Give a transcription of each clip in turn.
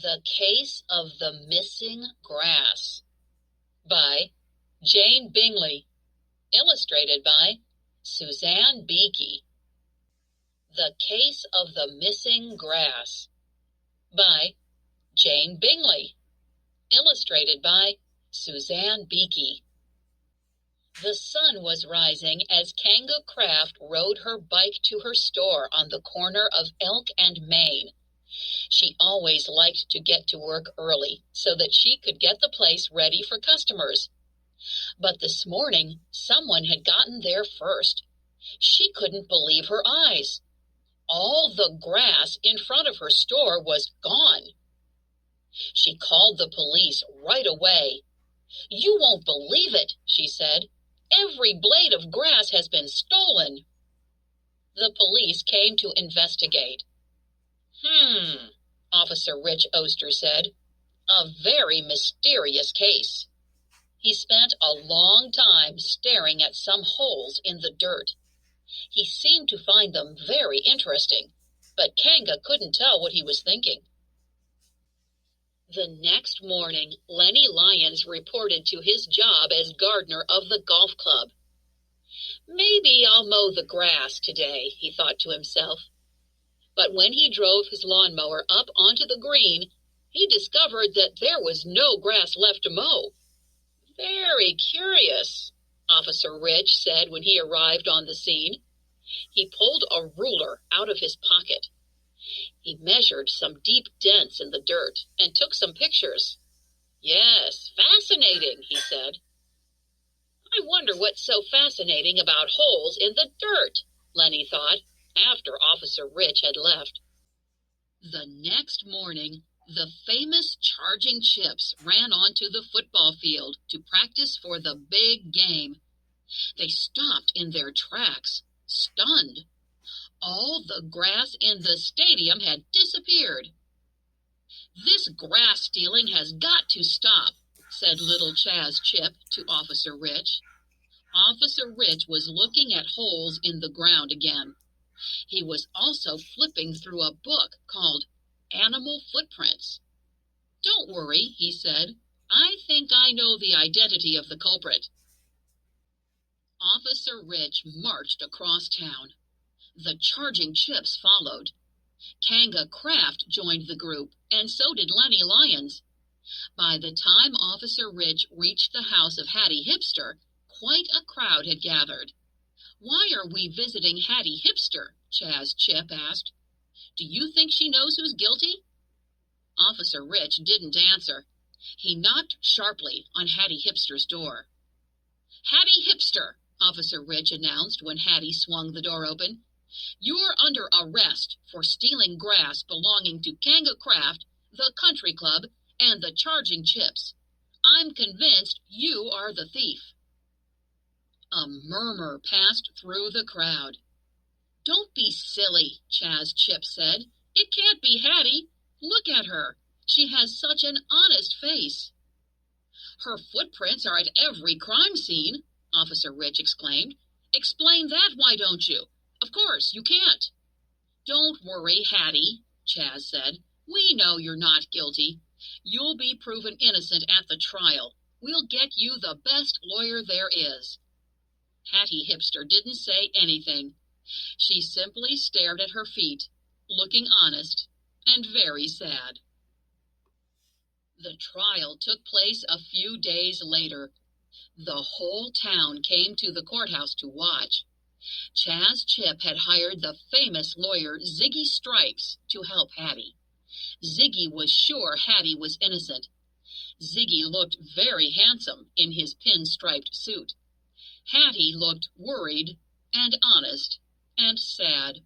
The Case of the Missing Grass by Jane Bingley, illustrated by Suzanne Beakey. The Case of the Missing Grass by Jane Bingley, illustrated by Suzanne Beakey. The sun was rising as Kanga Craft rode her bike to her store on the corner of Elk and Main. She always liked to get to work early so that she could get the place ready for customers. But this morning, someone had gotten there first. She couldn't believe her eyes. All the grass in front of her store was gone. She called the police right away. "You won't believe it," she said. "Every blade of grass has been stolen." The police came to investigate. Officer Rich Oster said. "A very mysterious case." He spent a long time staring at some holes in the dirt. He seemed to find them very interesting, but Kanga couldn't tell what he was thinking. The next morning, Lenny Lyons reported to his job as gardener of the golf club. "Maybe I'll mow the grass today," he thought to himself. But when he drove his lawnmower up onto the green, he discovered that there was no grass left to mow. "Very curious," Officer Rich said when he arrived on the scene. He pulled a ruler out of his pocket. He measured some deep dents in the dirt and took some pictures. "Yes, fascinating," he said. "I wonder what's so fascinating about holes in the dirt," Lenny thought, after Officer Rich had left. The next morning, the famous Charging Chips ran onto the football field to practice for the big game. They stopped in their tracks, stunned. All the grass in the stadium had disappeared. "This grass stealing has got to stop," said little Chaz Chip to Officer Rich. Officer Rich was looking at holes in the ground again. He was also flipping through a book called Animal Footprints. "Don't worry," he said. "I think I know the identity of the culprit." Officer Rich marched across town. The Charging Chips followed. Kanga Craft joined the group, and so did Lenny Lyons. By the time Officer Rich reached the house of Hattie Hipster, quite a crowd had gathered. "Why are we visiting Hattie Hipster?" Chaz Chip asked. "Do you think she knows who's guilty?" Officer Rich didn't answer. He knocked sharply on Hattie Hipster's door. "Hattie Hipster," Officer Rich announced when Hattie swung the door open. "You're under arrest for stealing grass belonging to Kanga Craft, the country club, and the Charging Chips. I'm convinced you are the thief." A murmur passed through the crowd. "Don't be silly," Chaz Chip said. "It can't be Hattie. Look at her. She has such an honest face." "Her footprints are at every crime scene," Officer Rich exclaimed. "Explain that, why don't you? Of course, you can't." "Don't worry, Hattie," Chaz said. "We know you're not guilty. You'll be proven innocent at the trial. We'll get you the best lawyer there is." Hattie Hipster didn't say anything. She simply stared at her feet, looking honest and very sad. The trial took place a few days later. The whole town came to the courthouse to watch. Chaz Chip had hired the famous lawyer Ziggy Stripes to help Hattie. Ziggy was sure Hattie was innocent. Ziggy looked very handsome in his pin-striped suit. Hattie looked worried and honest and sad.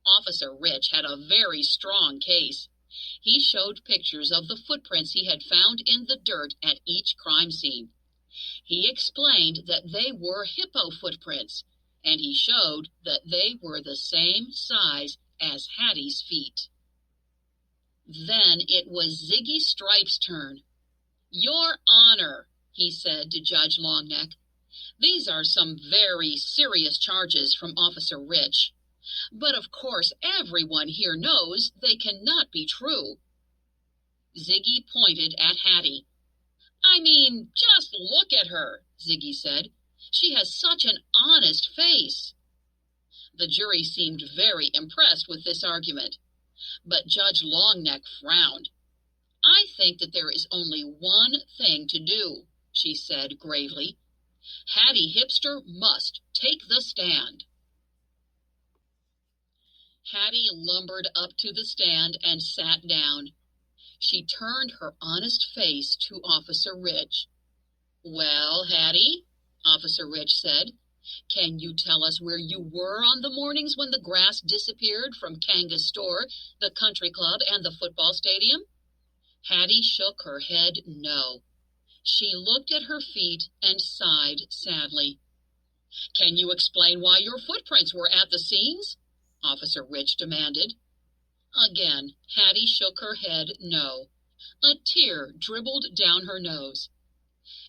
Officer Rich had a very strong case. He showed pictures of the footprints he had found in the dirt at each crime scene. He explained that they were hippo footprints, and he showed that they were the same size as Hattie's feet. Then it was Ziggy Stripes' turn. "Your Honor," he said to Judge Longneck, "these are some very serious charges from Officer Rich. But of course everyone here knows they cannot be true." Ziggy pointed at Hattie. I mean, just look at her, Ziggy said. She has such an honest face. The jury seemed very impressed with this argument, but Judge Longneck frowned. I think that there is only one thing to do, she said gravely. Hattie Hipster must take the stand. Hattie lumbered up to the stand and sat down. She turned her honest face to Officer Rich. Well, Hattie, Officer Rich said, can you tell us where you were on the mornings when the grass disappeared from Kanga's store, the country club, and the football stadium? Hattie shook her head no. She looked at her feet and sighed sadly. Can you explain why your footprints were at the scenes? Officer Rich demanded. Again, Hattie shook her head no. A tear dribbled down her nose.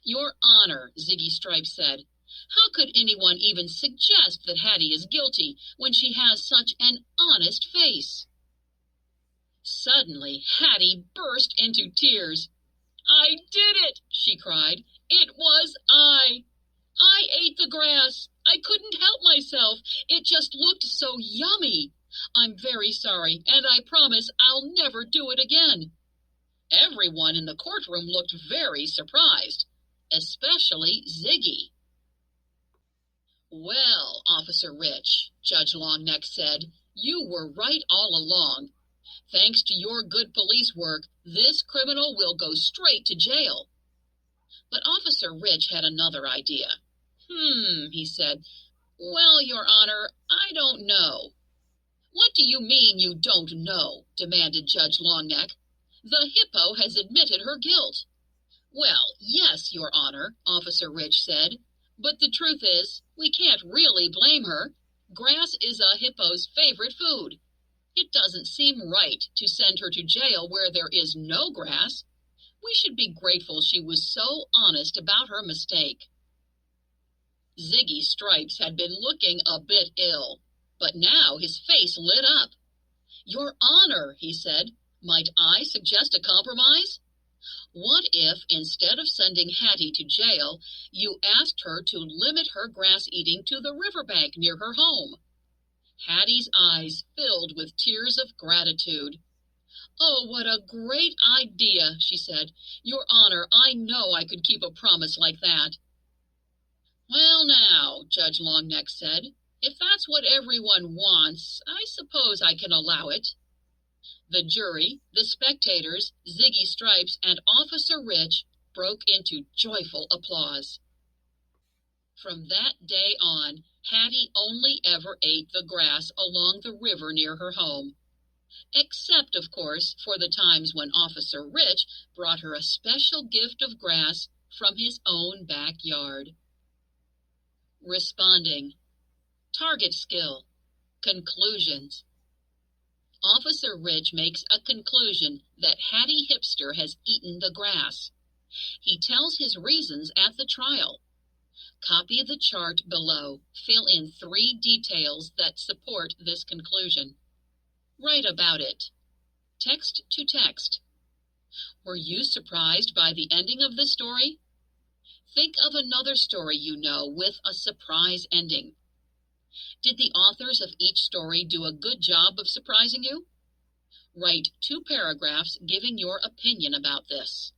Your Honor, Ziggy Stripes said, how could anyone even suggest that Hattie is guilty when she has such an honest face? Suddenly, Hattie burst into tears. I did it, she cried. It was I. I ate the grass. I couldn't help myself. It just looked so yummy. I'm very sorry, and I promise I'll never do it again. Everyone in the courtroom looked very surprised, especially Ziggy. Well, Officer Rich, Judge Longneck said, you were right all along. Thanks to your good police work, this criminal will go straight to jail. But Officer Rich had another idea. He said. Well, Your Honor, I don't know. What do you mean you don't know? Demanded Judge Longneck. The hippo has admitted her guilt. Well, yes, Your Honor, Officer Rich said. But the truth is, we can't really blame her. Grass is a hippo's favorite food. It doesn't seem right to send her to jail where there is no grass. We should be grateful she was so honest about her mistake. Ziggy Stripes had been looking a bit ill, but now his face lit up. Your Honor, he said, might I suggest a compromise? What if, instead of sending Hattie to jail, you asked her to limit her grass eating to the riverbank near her home? Hattie's eyes filled with tears of gratitude. Oh, what a great idea, she said. Your Honor, I know I could keep a promise like that. Well, now, Judge Longneck said, if that's what everyone wants, I suppose I can allow it. The jury, the spectators, Ziggy Stripes, and Officer Rich broke into joyful applause. From that day on, Hattie only ever ate the grass along the river near her home. Except, of course, for the times when Officer Rich brought her a special gift of grass from his own backyard. Responding. Target skill. Conclusions. Officer Rich makes a conclusion that Hattie Hipster has eaten the grass. He tells his reasons at the trial. Copy the chart below. Fill in 3 details that support this conclusion. Write about it. Text to text. Were you surprised by the ending of this story? Think of another story you know with a surprise ending. Did the authors of each story do a good job of surprising you? Write 2 paragraphs giving your opinion about this.